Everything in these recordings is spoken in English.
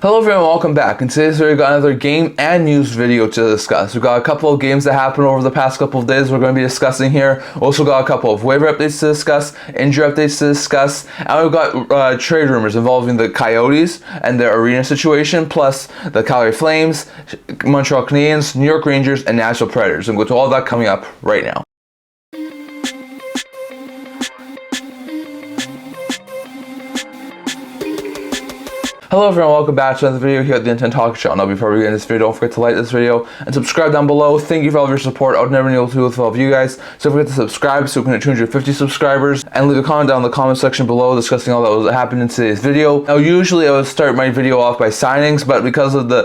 Hello everyone, welcome back. In today's video, we got another game and news video to discuss. We've got a couple of games that happened over the past couple of days we're going to be discussing here. Also got a couple of waiver updates to discuss, injury updates to discuss, and we've got trade rumors involving the Coyotes and their arena situation, plus the Calgary Flames, Montreal Canadiens, New York Rangers, and Nashville Predators. And we'll go to all that coming up right now. Hello everyone, welcome back to another video here at the Intent Talk Show. Now before we get into this video, don't forget to like this video and subscribe down below. Thank you for all of your support. I would never be able to do with all of you guys. So don't forget to subscribe so we can hit 250 subscribers, and leave a comment down in the comment section below discussing all that was happened in today's video. Now usually I would start my video off by signings, but because of the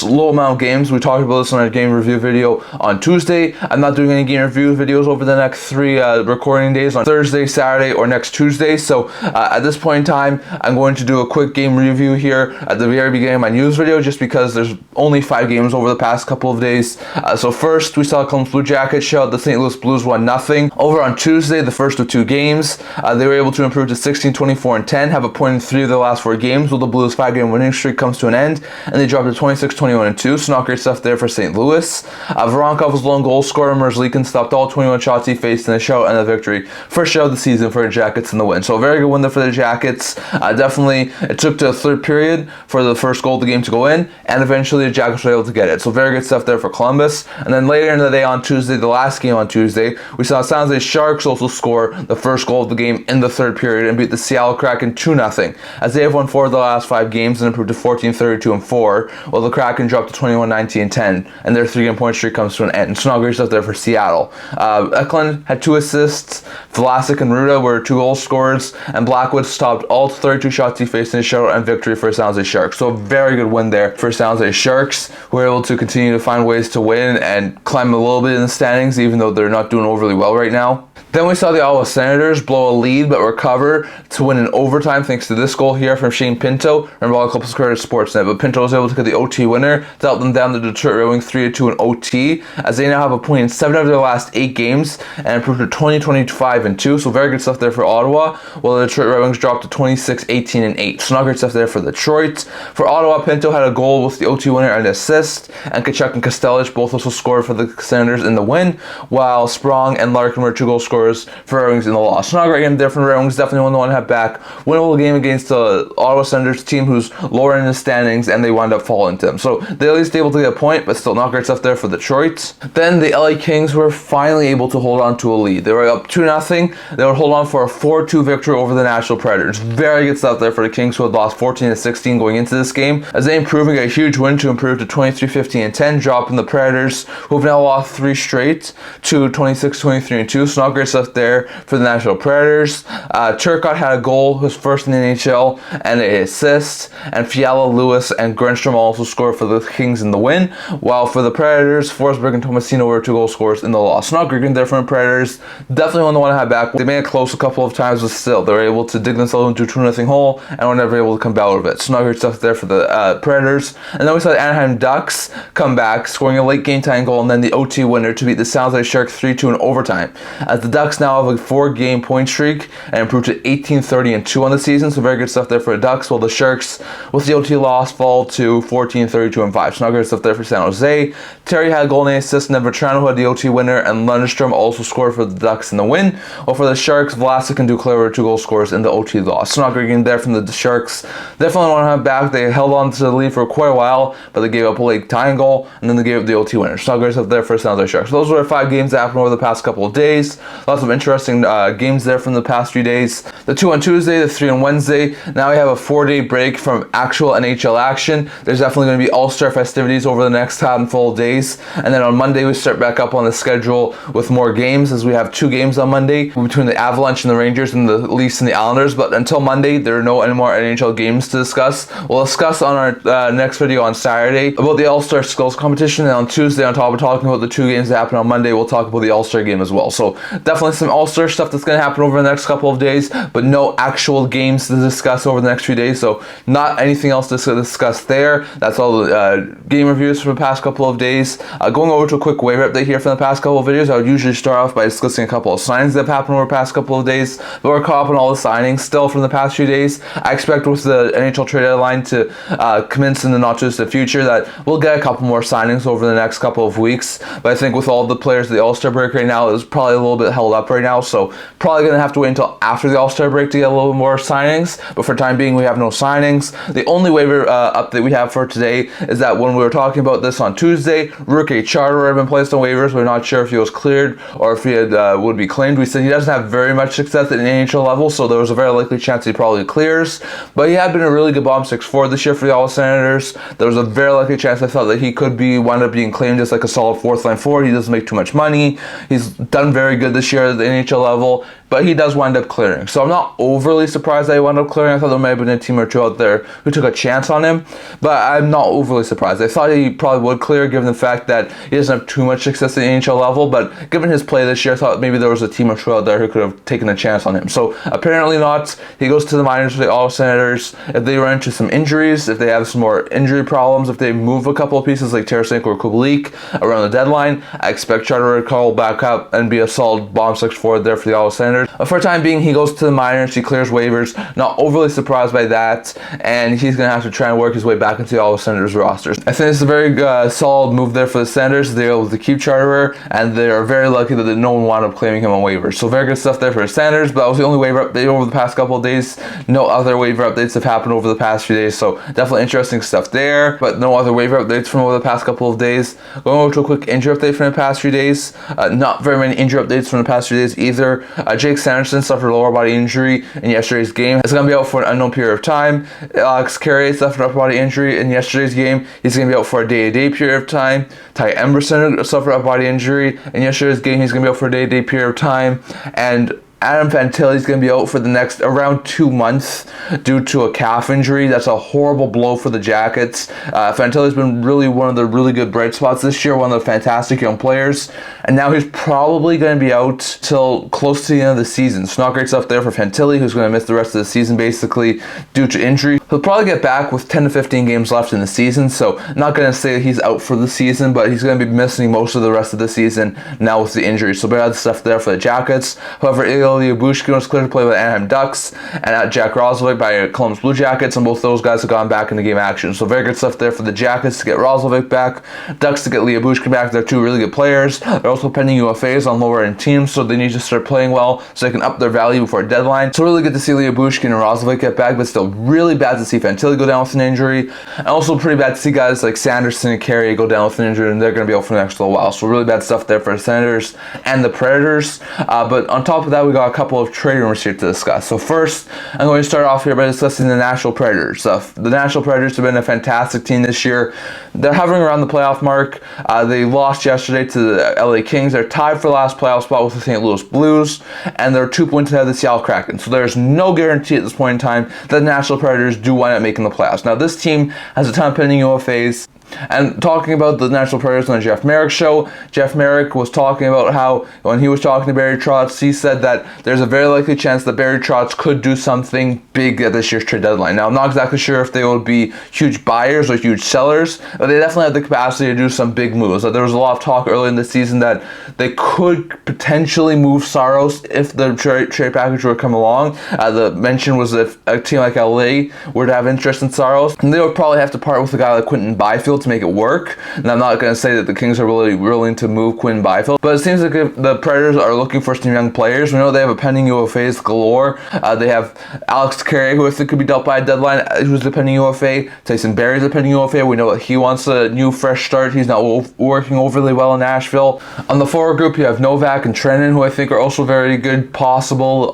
low amount of games, we talked about this on our game review video on Tuesday. I'm not doing any game review videos over the next 3 recording days on Thursday, Saturday, or next Tuesday. So at this point in time, I'm going to do a quick game review here at the very beginning of my news video, just because there's only 5 games over the past couple of days. So first, we saw Columbus Blue Jackets show out the St. Louis Blues 1-0 over on Tuesday, the first of 2 games. They were able to improve to 16, 24, and 10, have a point in 3 of their last 4 games, while the Blues' 5-game winning streak comes to an end, and they dropped to 26, 21, and 2. So not great stuff there for St. Louis. Voronkov was lone goal scorer. Merzlikins stopped all 21 shots he faced in the show, and a victory. First show of the season for the Jackets in the win. So a very good win there for the Jackets. Definitely, it took to a third period for the first goal of the game to go in, and eventually the Jackets were able to get it. So very good stuff there for Columbus. And then later in the day on Tuesday, the last game on Tuesday, we saw San Jose Sharks also score the first goal of the game in the third period and beat the Seattle Kraken 2-0, as they have won 4 of the last 5 games and improved to 14, 32, and 4, while the Kraken dropped to 21, 19, and 10, and their 3-game point streak comes to an end. So not great stuff there for Seattle. Eklund had 2 assists, Vlasic and Ruda were 2 goal scorers, and Blackwood stopped all 32 shots he faced in the shutout, and victory for San Jose Sharks. So a very good win there for San Jose Sharks, who were able to continue to find ways to win and climb a little bit in the standings, even though they're not doing overly well right now. Then we saw the Ottawa Senators blow a lead but recover to win in overtime thanks to this goal here from Shane Pinto. Remember, all Clippers credit Sportsnet, but Pinto was able to get the OT winner to help them down the Detroit Red Wings 3-2 in OT, as they now have a point in 7 of their last 8 games and improved to 20, 25, and 2. So very good stuff there for Ottawa, while the Detroit Red Wings dropped to 26, 18, and 8. So not great stuff there for Detroit. For Ottawa, Pinto had a goal with the OT winner and assist, and Tkachuk and Kostelic both also scored for the Senators in the win, while Sprong and Larkin were 2 goal scorers for Red Wings in the loss. So not a great game there for Red Wings. Definitely one to want to have back. Winnable game against the Ottawa Senators team, who's lower in the standings, and they wound up falling to them. So they at least able to get a point, but still not great stuff there for Detroit. Then the LA Kings were finally able to hold on to a lead. They were up 2-0. They would hold on for a 4-2 victory over the Nashville Predators. Very good stuff there for the Kings, who had lost 14-16 going into this game, as they improving a huge win to improve to 23, 15, and 10, dropping the Predators, who have now lost 3 straight, to 26, 23, and 2. So not great stuff there for the Nashville Predators. Turcotte had a goal, his first in the NHL, and an assist, and Fiala, Lewis, and Grenstrom also scored for the Kings in the win, while for the Predators, Forsberg and Tomasino were 2 goal scorers in the loss. So not great game there for the Predators. Definitely one to want to have back. They made it close a couple of times, but still they were able to dig themselves into a 2-0 hole and were never able to come out of it. So not great stuff there for the Predators. And then we saw the Anaheim Ducks come back, scoring a late game tying goal, and then the OT winner to beat the San Jose Sharks 3-2 in overtime, as the Ducks now have a 4-game point streak and improved to 18, 30, and 2 on the season. So very good stuff there for the Ducks, while the Sharks, with the OT loss, fall to 14, 32, and 5. So not good stuff there for San Jose. Terry had a goal and an assist, and then Vetrano had the OT winner, and Lundstrom also scored for the Ducks in the win, while for the Sharks, Vlasic and Duclair were 2 goal scorers in the OT loss. So not great game there from the Sharks. Definitely want to have back. They held on to the lead for quite a while, but they gave up a late tying goal, and then they gave up the OT winner. So not great stuff there for San Jose Sharks. So those were 5 games that happened over the past couple of days. Lots of interesting games there from the past few days. The 2 on Tuesday, the 3 on Wednesday. Now we have a 4-day break from actual NHL action. There's definitely going to be All-Star festivities over the next handful of days, and then on Monday we start back up on the schedule with more games, as we have 2 games on Monday between the Avalanche and the Rangers, and the Leafs and the Islanders. But until Monday, there are no any more NHL games to discuss. We'll discuss on our next video on Saturday about the All-Star skills competition, and on Tuesday, on top of talking about the 2 games that happen on Monday, we'll talk about the All-Star game as well. So definitely some All-Star stuff that's going to happen over the next couple of days, but no actual games to discuss over the next few days. So not anything else to discuss there. That's all the game reviews for the past couple of days. Going over to a quick waiver update here from the past couple of videos, I would usually start off by discussing a couple of signings that have happened over the past couple of days, but we're caught up on all the signings still from the past few days. I expect with the the NHL trade deadline to commence in the not too distant future that we'll get a couple more signings over the next couple of weeks. But I think with all the players at the All-Star break right now, it's probably a little bit held up right now. So probably going to have to wait until after the All-Star break to get a little more signings. But for the time being, we have no signings. The only waiver update we have for today is that when we were talking about this on Tuesday, rookie Chartier had been placed on waivers. We're not sure if he was cleared or if he would be claimed. We said he doesn't have very much success at the NHL level, so there was a very likely chance he probably clears. But he had been a really good bomb 6'4" this year for the Ottawa Senators. There was a very likely chance I thought that he could wind up being claimed as like a solid fourth line forward. He doesn't make too much money. He's done very good this year at the NHL level, but he does wind up clearing. So I'm not overly surprised that he wound up clearing. I thought there might have been a team or two out there who took a chance on him, but I'm not overly surprised. I thought he probably would clear given the fact that he doesn't have too much success at the NHL level, but given his play this year, I thought maybe there was a team or two out there who could have taken a chance on him. So apparently not. He goes to the minors for the Ottawa Senators. If they run into some injuries, if they have some more injury problems, if they move a couple of pieces like Tarasenko or Kubalik around the deadline, I expect Chartier to call back up and be a solid bomb 6'4" there for the Ottawa Senators. For the time being, he goes to the minors, he clears waivers. Not overly surprised by that, and he's going to have to try and work his way back into the Ottawa Senators rosters. I think it's a very solid move there for the Senators. They're able to keep Chartier, and they are very lucky that no one wound up claiming him on waivers. So very good stuff there for the Senators, but that was the only waiver update over the past couple of days. No other waiver updates have happened over the past few days, so definitely interesting stuff there, but no other waiver updates from over the past couple of days. Going over to a quick injury update from the past few days. Not very many injury updates from the past few days either. Jake Sanderson suffered a lower body injury in yesterday's game. He's going to be out for an unknown period of time. Alex Carrier suffered an upper body injury in yesterday's game. He's going to be out for a day-to-day period of time. Ty Emberson suffered a body injury in yesterday's game. He's going to be out for a day-to-day period of time. And Adam Fantilli is going to be out for the next around 2 months due to a calf injury. That's a horrible blow for the Jackets. Fantilli's been really one of the really good bright spots this year, one of the fantastic young players, and now he's probably going to be out till close to the end of the season. So not great stuff there for Fantilli, who's going to miss the rest of the season basically due to injury. He'll probably get back with 10 to 15 games left in the season, so not going to say that he's out for the season, but he's going to be missing most of the rest of the season now with the injury. So bad stuff there for the Jackets. However, Ilya Bushkin was cleared to play by the Anaheim Ducks, and at Jack Roslovic by Columbus Blue Jackets, and both those guys have gone back into game action. So very good stuff there for the Jackets to get Roslovic back, Ducks to get Ilya Bushkin back. They're two really good players. They're also pending UFAs on lower end teams, so they need to start playing well so they can up their value before deadline. So really good to see Ilya Bushkin and Roslovic get back, but still really bad to see Fantilli go down with an injury, and also pretty bad to see guys like Sanderson and Carrier go down with an injury, and they're going to be out for the next little while. So really bad stuff there for the Senators and the Predators. But on top of that, we got a couple of trade rumors here to discuss. So first, I'm going to start off here by discussing the Nashville Predators. The Nashville Predators have been a fantastic team this year. They're hovering around the playoff mark. They lost yesterday to the LA Kings. They're tied for the last playoff spot with the St. Louis Blues, and they're 2 points ahead of the Seattle Kraken. So there's no guarantee at this point in time that the Nashville Predators do wind up making the playoffs. Now, this team has a ton of pending UFAs. And talking about the Nashville Predators on the Jeff Merrick show, Jeff Merrick was talking about how when he was talking to Barry Trotz, he said that there's a very likely chance that Barry Trotz could do something big at this year's trade deadline. Now, I'm not exactly sure if they would be huge buyers or huge sellers, but they definitely have the capacity to do some big moves. There was a lot of talk early in the season that they could potentially move Saros if the trade package were to come along. The mention was if a team like LA were to have interest in Saros, and they would probably have to part with a guy like Quinton Byfield to make it work. And I'm not going to say that the Kings are really willing to move Quinn Byfield, but it seems like if the Predators are looking for some young players. We know they have a pending UFAs galore. They have Alex Carrier, who I think could be dealt by a deadline, who's a pending UFA. Tyson Barrie's a pending UFA. We know that he wants a new fresh start. He's not working overly well in Nashville. On the forward group, you have Novak and Trennan, who I think are also very good possible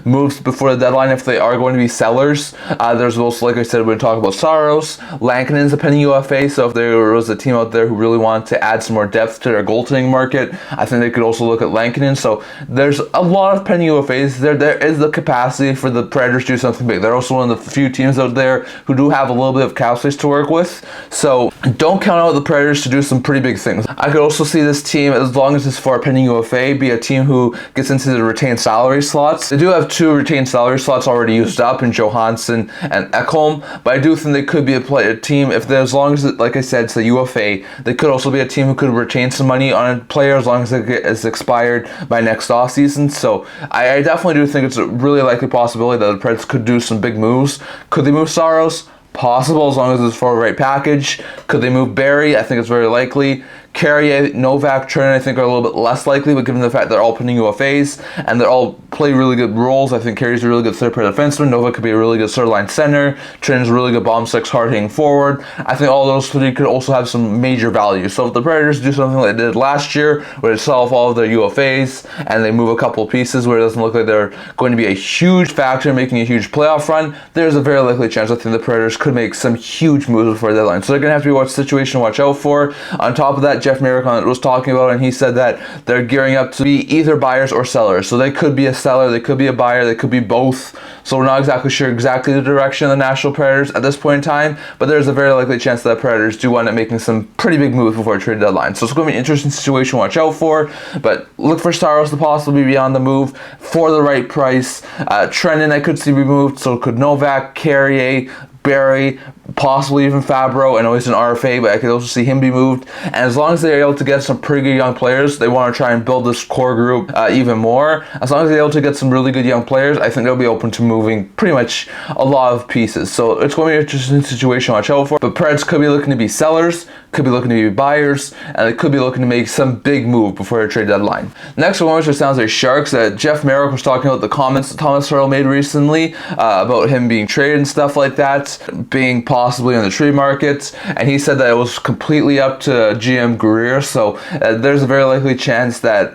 moves before the deadline if they are going to be sellers. There's also, like I said, we're talking about Saros. Lankinen's a pending UFA, so if there was a team out there who really wanted to add some more depth to their goaltending market, I think they could also look at Lankinen. So there's a lot of pending UFAs. There is the capacity for the Predators to do something big. They're also one of the few teams out there who do have a little bit of cap space to work with. So don't count out the Predators to do some pretty big things. I could also see this team, as long as it's for a pending UFA, be a team who gets into the retained salary slots. They do have 2 retained salary slots already used up in Johansson and Ekholm, but I do think they could be a team if as long as like like I said, it's the UFA. They could also be a team who could retain some money on a player as long as it is expired by next offseason. So I definitely do think it's a really likely possibility that the Preds could do some big moves. Could they move Saros? Possible, as long as it's for the right package. Could they move Barry? I think it's very likely. Carrier, Novak, Trent, I think are a little bit less likely, but given the fact they're all putting UFAs and they all play really good roles, I think Carrier's a really good third-pair defenseman. Novak could be a really good third-line center. Trent's a really good bottom six, hard-hitting forward. I think all those three could also have some major value. So if the Predators do something like they did last year, where they sell off all of their UFAs and they move a couple of pieces where it doesn't look like they're going to be a huge factor in making a huge playoff run, there's a very likely chance I think the Predators could make some huge moves before the deadline. So they're going to have to be what situation to watch out for. On top of that, Jeff Merrick was talking about, and he said that they're gearing up to be either buyers or sellers. So they could be a seller, they could be a buyer, they could be both. So we're not exactly sure exactly the direction of the Nashville Predators at this point in time, but there's a very likely chance that the Predators do end up making some pretty big moves before trade deadline. So it's going to be an interesting situation to watch out for, but look for Saros to possibly be on the move for the right price. Trenton I could see removed, so could Novak, Carrier, Barry, possibly even Fabro. I know he's an RFA, but I could also see him be moved. And as long as they're able to get some pretty good young players, they want to try and build this core group even more. As long as they're able to get some really good young players, I think they'll be open to moving pretty much a lot of pieces. So it's going to be an interesting situation to watch out for. But Preds could be looking to be sellers, could be looking to be buyers, and they could be looking to make some big move before the trade deadline. Next one, which sounds like Sharks, Jeff Merrick was talking about the comments that Thomas Hertl made recently about him being traded and stuff like that, being possibly on the trade market, and he said that it was completely up to GM Guerrero. So there's a very likely chance that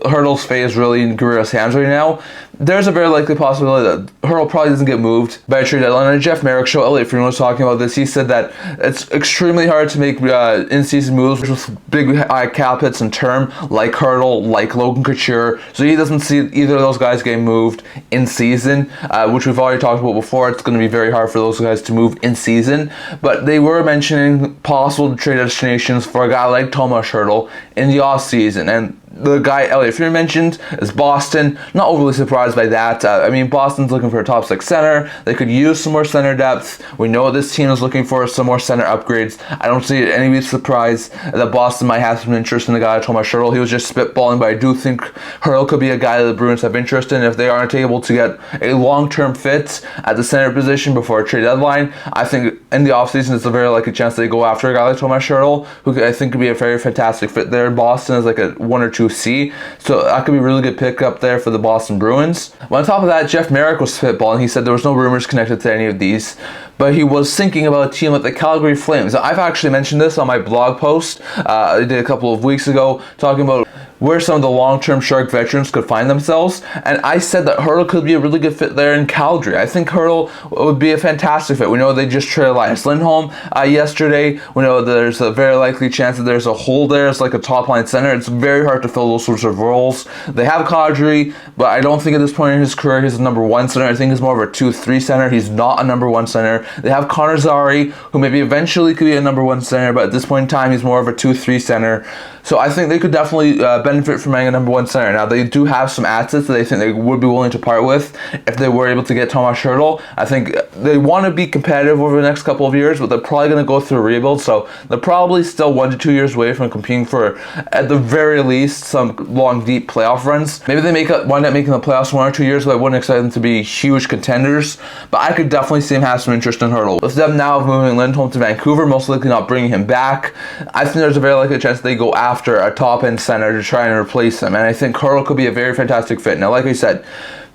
Hertl's fate is really in Guerrero's hands right now. There's a very likely possibility that Hertl probably doesn't get moved by a trade deadline. On a Jeff Merrick show, Elliot Freeman was talking about this. He said that it's extremely hard to make in-season moves with big high cap hits and term, like Hertl, like Logan Couture. So he doesn't see either of those guys getting moved in season, which we've already talked about before. It's going to be very hard for those guys to move in season. But they were mentioning possible trade destinations for a guy like Thomas Hertl in the off season, and the guy Elliot Freeman mentioned is Boston. Not overly surprised by that. I mean, Boston's looking for a top six center. They could use some more center depth. We know this team is looking for some more center upgrades. I don't see any surprise that Boston might have some interest in the guy Thomas Hertl. He was just spitballing, but I do think Hertl could be a guy that the Bruins have interest in if they aren't able to get a long-term fit at the center position before a trade deadline. I think in the offseason, it's a very likely chance they go after a guy like Thomas Hertl, who I think could be a very fantastic fit there in Boston as like a 1 or 2C. So that could be a really good pick up there for the Boston Bruins. Well, on top of that, Jeff Merrick was spitballing. He said there was no rumors connected to any of these, but he was thinking about a team like the Calgary Flames. I've actually mentioned this on my blog post I did a couple of weeks ago, talking about where some of the long-term Shark veterans could find themselves, and I said that Hertl could be a really good fit there in Calgary. I think Hertl would be a fantastic fit. We know they just traded Elias Lindholm yesterday. We know there's a very likely chance that there's a hole there. It's like a top-line center. It's very hard to fill those sorts of roles. They have Kadri, but I don't think at this point in his career he's a number one center. I think he's more of a 2-3 center. He's not a number one center. They have Connor Zary, who maybe eventually could be a number one center, but at this point in time he's more of a 2-3 center. So I think they could definitely benefit from having a number one center. Now, they do have some assets that they think they would be willing to part with if they were able to get Thomas Hertl. I think they want to be competitive over the next couple of years, but they're probably going to go through a rebuild. So they're probably still 1 to 2 years away from competing for, at the very least, some long, deep playoff runs. Maybe they wind up making the playoffs 1 or 2 years, but I wouldn't expect them to be huge contenders. But I could definitely see him have some interest in Hertl. With them now moving Lindholm to Vancouver, most likely not bringing him back, I think there's a very likely chance they go after a top-end center to try and replace him. And I think Hertl could be a very fantastic fit. Now, like I said,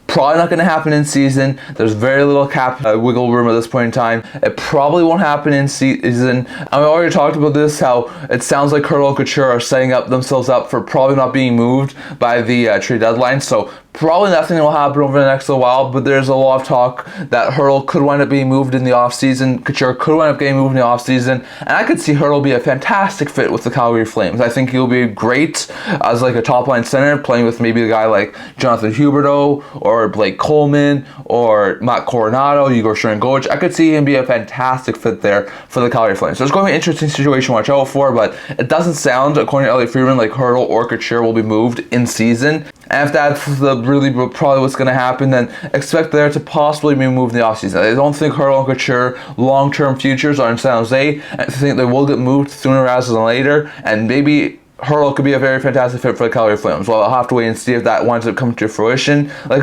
probably not going to happen in season. There's very little cap wiggle room at this point in time. It probably won't happen in season. And we already talked about this, how it sounds like Hertl and Couture are setting up themselves up for probably not being moved by the trade deadline. So probably nothing will happen over the next little while, but there's a lot of talk that Hertl could wind up being moved in the offseason. Couture could wind up getting moved in the offseason, and I could see Hertl be a fantastic fit with the Calgary Flames. I think he'll be great as like a top-line center, playing with maybe a guy like Jonathan Huberdeau or Blake Coleman or Matt Coronado, Igor Sharangovich. I could see him be a fantastic fit there for the Calgary Flames. So it's going to be an interesting situation to watch out for, but it doesn't sound, according to Elliot Freeman, like Hertl or Couture will be moved in season. And if that's probably what's going to happen, then expect there to possibly be moved in the offseason. I don't think Hertl and Couture long-term futures are in San Jose. I think they will get moved sooner rather than later, and maybe Hertl could be a very fantastic fit for the Calgary Flames. Well, I'll have to wait and see if that winds up coming to fruition. Like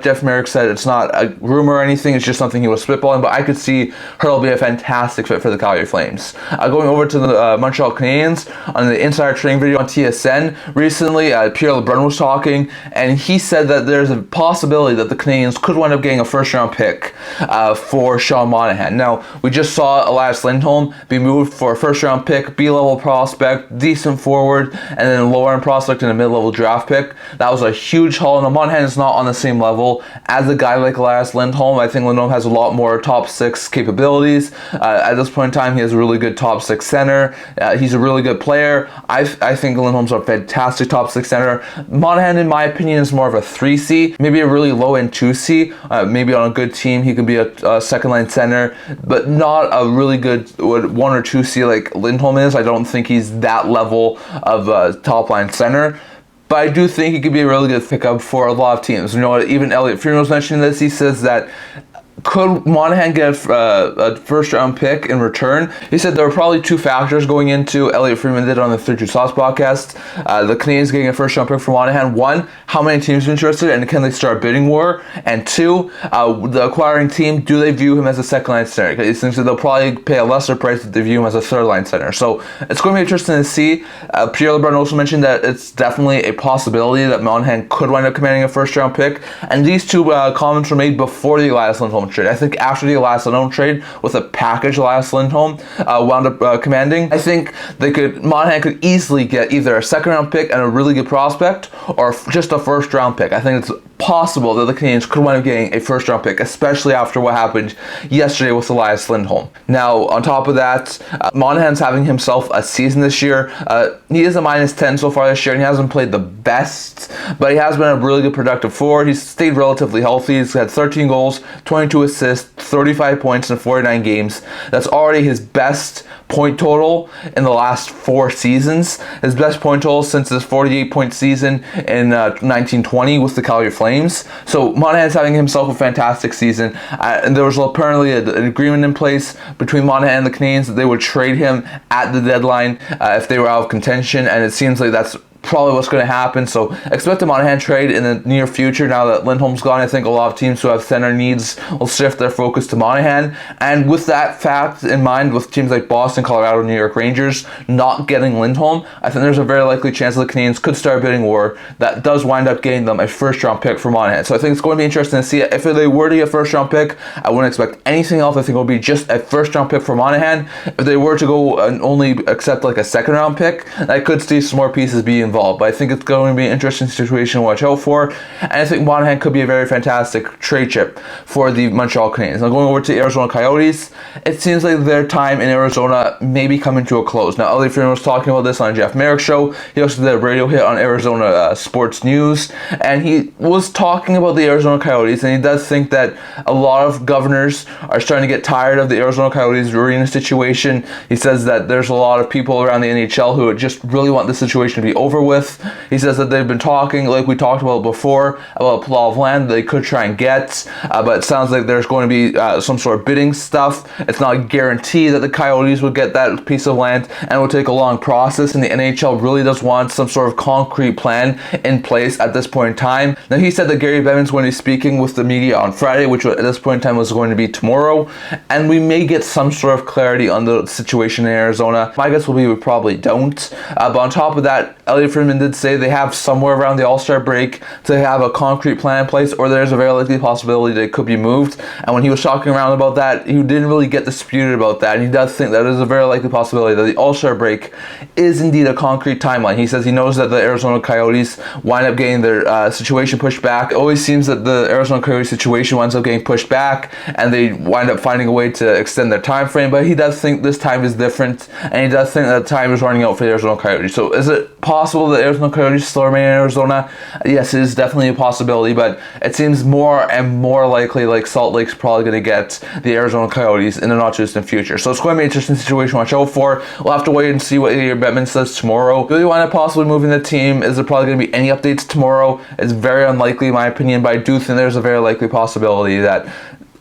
Jeff Merrick said, it's not a rumor or anything, it's just something he was spitballing, but I could see Hertl be a fantastic fit for the Calgary Flames. Going over to the Montreal Canadiens, on the insider trading video on TSN, recently Pierre LeBrun was talking, and he said that there's a possibility that the Canadiens could wind up getting a first-round pick for Sean Monahan. Now, we just saw Elias Lindholm be moved for a first-round pick, B-level prospect, decent forward, and then lower end prospect in a mid-level draft pick. That was a huge haul, and Monahan is not on the same level as a guy like Elias Lindholm. I think Lindholm has a lot more top six capabilities. At this point in time, he has a really good top six center. He's a really good player. I think Lindholm's a fantastic top six center. Monahan, in my opinion, is more of a 3C, maybe a really low-end 2C. Maybe on a good team, he could be a second-line center, but not a really good 1 or 2C like Lindholm is. I don't think he's that level of top line center, but I do think he could be a really good pickup for a lot of teams. You know what? Even Elliot Friedman was mentioning this. He says that could Monahan get a first-round pick in return? He said there were probably two factors going into. Elliot Friedman did on the 32 Sauce podcast. The Canadiens getting a first-round pick for Monahan. One, how many teams are interested, and can they start a bidding war? And two, the acquiring team, do they view him as a second-line center? Because he thinks that they'll probably pay a lesser price if they view him as a third-line center. So it's going to be interesting to see. Pierre LeBrun also mentioned that it's definitely a possibility that Monahan could wind up commanding a first-round pick. And these two comments were made before the Elias Lindholm trade. I think after the Elias Lindholm trade, with a package Elias Lindholm wound up commanding, I think Monahan could easily get either a second-round pick and a really good prospect, or just a first-round pick. I think it's possible that the Canadiens could wind up getting a first-round pick, especially after what happened yesterday with Elias Lindholm. Now, on top of that, Monahan's having himself a season this year. He is a -10 so far this year, and he hasn't played the best, but he has been a really good productive forward. He's stayed relatively healthy. He's had 13 goals, 22 assists, 35 points in 49 games. That's already his best point total in the last 4 seasons. His best point total since his 48-point season in 1920 with the Calgary Flames. So Monahan's having himself a fantastic season. And there was apparently an agreement in place between Monahan and the Canadiens that they would trade him at the deadline if they were out of contention. And it seems like that's probably what's going to happen. So expect a Monahan trade in the near future. Now that Lindholm's gone, I think a lot of teams who have center needs will shift their focus to Monahan. And with that fact in mind, with teams like Boston, Colorado, New York Rangers not getting Lindholm, I think there's a very likely chance that the Canadiens could start a bidding war that does wind up getting them a first-round pick for Monahan. So I think it's going to be interesting to see it. If they were to get a first-round pick, I wouldn't expect anything else. I think it will be just a first-round pick for Monahan. If they were to go and only accept like a second-round pick, I could see some more pieces be involved. But I think it's going to be an interesting situation to watch out for. And I think Monahan could be a very fantastic trade chip for the Montreal Canadiens. Now going over to Arizona Coyotes, it seems like their time in Arizona may be coming to a close. Now, Elliot Friedman was talking about this on Jeff Merrick's show. He also did a radio hit on Arizona Sports News. And he was talking about the Arizona Coyotes. And he does think that a lot of governors are starting to get tired of the Arizona Coyotes arena situation. He says that there's a lot of people around the NHL who just really want the situation to be over with. He says that they've been talking, like we talked about before, about a plot of land they could try and get, but it sounds like there's going to be some sort of bidding stuff. It's not a guarantee that the Coyotes would get that piece of land, and it will take a long process, and the NHL really does want some sort of concrete plan in place at this point in time. Now, he said that Gary Bettman's going to be speaking with the media on Friday, which at this point in time was going to be tomorrow, and we may get some sort of clarity on the situation in Arizona. My guess will be we probably don't, but on top of that, Elliot Friedman did say they have somewhere around the All-Star break to have a concrete plan in place, or there's a very likely possibility that it could be moved. And when he was talking around about that, he didn't really get disputed about that. And he does think that there's a very likely possibility that the All-Star break is indeed a concrete timeline. He says he knows that the Arizona Coyotes wind up getting their situation pushed back. It always seems that the Arizona Coyotes situation winds up getting pushed back, and they wind up finding a way to extend their time frame. But he does think this time is different, and he does think that time is running out for the Arizona Coyotes. So is it possible possible that Arizona Coyotes still remain in Arizona? Yes, it is definitely a possibility, but it seems more and more likely like Salt Lake's probably going to get the Arizona Coyotes in the not too distant future. So it's going to be an interesting situation to watch out for. We'll have to wait and see what Gary Bettman says tomorrow. Really want to possibly moving the team. Is there probably going to be any updates tomorrow? It's very unlikely in my opinion, but I do think there's a very likely possibility that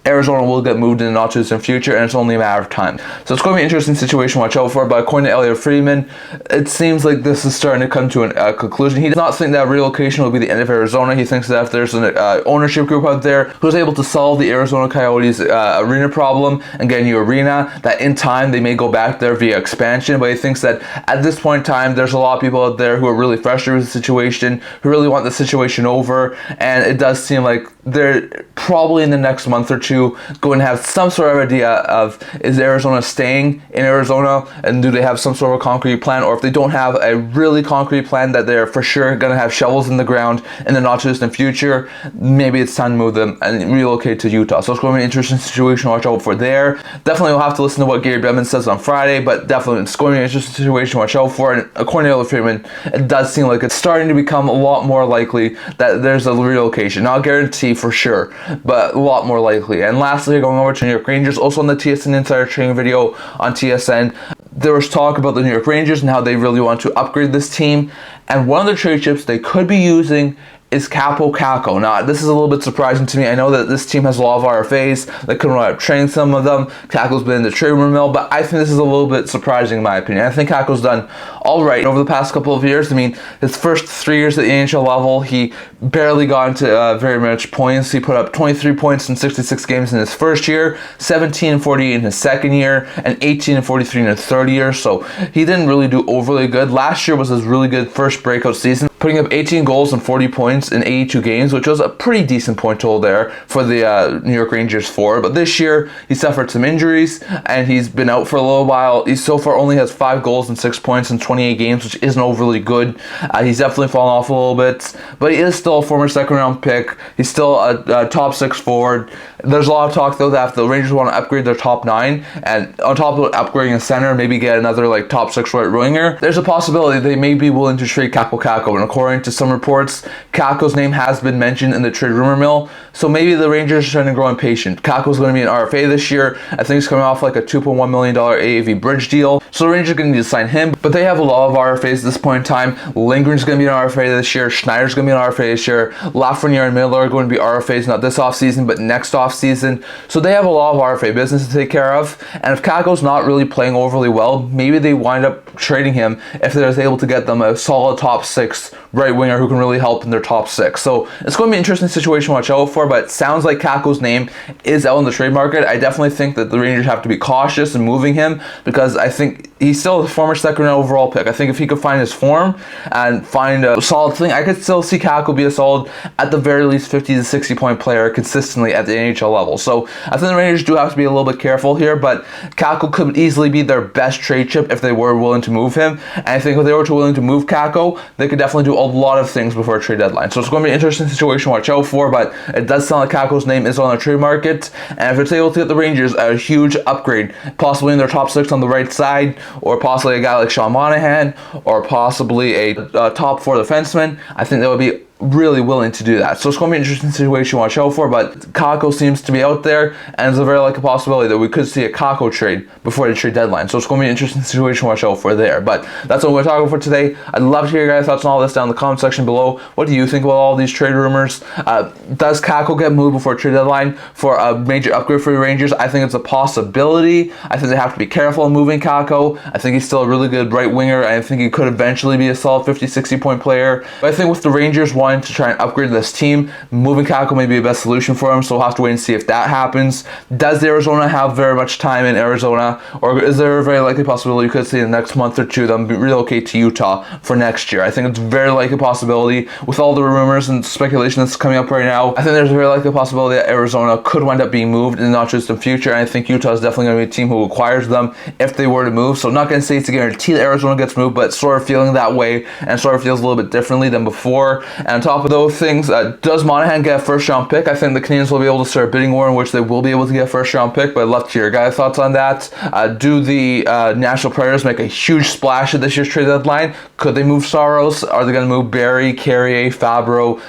Arizona will get moved in the not too distant future, and it's only a matter of time. So it's going to be an interesting situation to watch out for, but according to Elliot Friedman, it seems like this is starting to come to a conclusion. He does not think that relocation will be the end of Arizona. He thinks that if there's an ownership group out there who's able to solve the Arizona Coyotes arena problem and get a new arena, that in time they may go back there via expansion, but he thinks that at this point in time, there's a lot of people out there who are really frustrated with the situation, who really want the situation over, and it does seem like they're probably in the next month or two going to have some sort of idea of, is Arizona staying in Arizona, and do they have some sort of a concrete plan, or if they don't have a really concrete plan that they're for sure going to have shovels in the ground in the not too distant future, maybe it's time to move them and relocate to Utah. So it's going to be an interesting situation to watch out for there. Definitely we'll have to listen to what Gary Bettman says on Friday, but definitely it's going to be an interesting situation to watch out for, and according to Elliot Friedman, it does seem like it's starting to become a lot more likely that there's a relocation. Not a guarantee for sure, but a lot more likely. And lastly, going over to New York Rangers, also on the TSN Insider Trading video on TSN, there was talk about the New York Rangers and how they really want to upgrade this team, and one of the trade chips they could be using is Kakko. Now, this is a little bit surprising to me. I know that this team has a lot of RFAs. They couldn't wind up trading some of them. Kakko's been in the trade rumor mill, but I think this is a little bit surprising in my opinion. I think Kakko's done all right over the past couple of years. I mean, his first 3 years at the NHL level, he barely got into very much points. He put up 23 points in 66 games in his first year, 17 and 48 in his second year, and 18 and 43 in his third year. So he didn't really do overly good. Last year was his really good first breakout season, putting up 18 goals and 40 points in 82 games, which was a pretty decent point total there for the New York Rangers for. But this year, he suffered some injuries, and he's been out for a little while. He so far only has 5 goals and 6 points in 28 games, which isn't overly good. He's definitely fallen off a little bit, but he is still a former second-round pick. He's still a top 6 forward. There's a lot of talk, though, that if the Rangers want to upgrade their top 9, and on top of upgrading a center, maybe get another like top 6 right winger, there's a possibility they may be willing to trade Kakko. And according to some reports, Kakko's name has been mentioned in the trade rumor mill, so maybe the Rangers are trying to grow impatient. Kakko's going to be an RFA this year. I think he's coming off like a $2.1 million AAV bridge deal, so the Rangers are going to need to sign him, but they have a lot of RFAs at this point in time. Lindgren's going to be an RFA this year, Schneider's going to be an RFA this year, Lafreniere and Miller are going to be RFAs not this offseason, but next offseason, so they have a lot of RFA business to take care of, and if Kakko's not really playing overly well, maybe they wind up trading him if they're able to get them a solid top 6 right winger who can really help in their top 6. So it's going to be an interesting situation to watch out for, but it sounds like Kakko's name is out in the trade market. I definitely think that the Rangers have to be cautious in moving him, because I think he's still a former second overall pick. I think if he could find his form and find a solid thing, I could still see Kakko be a solid, at the very least, 50 to 60 point player consistently at the NHL level. So I think the Rangers do have to be a little bit careful here, but Kakko could easily be their best trade chip if they were willing to move him. And I think if they were willing to move Kakko, they could definitely do a lot of things before a trade deadline. So it's going to be an interesting situation to watch out for, but it does sound like Kakko's name is on the trade market, and if it's able to get the Rangers a huge upgrade, possibly in their top 6 on the right side, or possibly a guy like Sean Monahan, or possibly a top 4 defenseman, I think that would be really willing to do that. So it's going to be an interesting situation to watch out for, but Kakko seems to be out there, and there's a very likely possibility that we could see a Kakko trade before the trade deadline. So it's going to be an interesting situation to watch out for there. But that's what we're talking for today. I'd love to hear your guys' thoughts on all this down in the comment section below. What do you think about all these trade rumors? Does Kakko get moved before trade deadline for a major upgrade for the Rangers? I think it's a possibility. I think they have to be careful in moving Kakko. I think he's still a really good right winger. I think he could eventually be a solid 50, 60 point player. But I think with the Rangers wanting to try and upgrade this team, moving Kakko may be the best solution for him, so we'll have to wait and see if that happens. Does Arizona have very much time in Arizona, or is there a very likely possibility you could see in the next month or two them relocate to Utah for next year? I think it's a very likely possibility with all the rumors and speculation that's coming up right now. I think there's a very likely possibility that Arizona could wind up being moved in the not just the future, and I think Utah is definitely going to be a team who acquires them if they were to move. So I'm not going to say it's a guarantee that Arizona gets moved, but sort of feeling that way, and sort of feels a little bit differently than before. And And on top of those things, does Monahan get a first round pick? I think the Canadiens will be able to start a bidding war in which they will be able to get a first round pick, but I'd love to hear your guys' thoughts on that. Do the Nashville Predators make a huge splash at this year's trade deadline? Could they move Saros? Are they going to move Barry, Carrier, Fabro,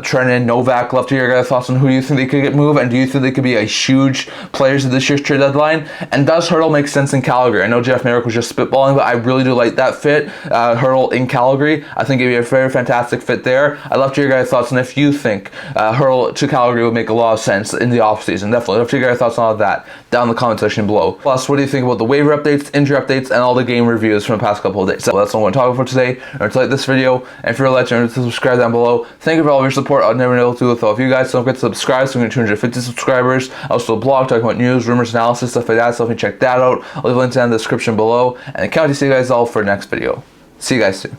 Trenin, Novak? Love to hear your guys' thoughts on who you think they could get moved, and do you think they could be a huge players at this year's trade deadline? And does Hertl make sense in Calgary? I know Jeff Merrick was just spitballing, but I really do like that fit. Hertl in Calgary, I think it'd be a very fantastic fit there. I'd love to hear your guys' thoughts on if you think Hertl to Calgary would make a lot of sense in the offseason. Definitely love to hear your guys' thoughts on all of that down in the comment section below. Plus, what do you think about the waiver updates, injury updates, and all the game reviews from the past couple of days? So that's what I'm going to talk about for today. Remember to like this video, and if you're a legend, to subscribe down below. Thank you for all of your support. I'd never know what to do without you guys. So don't forget to subscribe. So we're going to 250 subscribers. Also a blog talking about news, rumors, analysis, stuff like that. So if you check that out, I'll leave links down in the description below. And I can't wait to see you guys all for the next video. See you guys soon.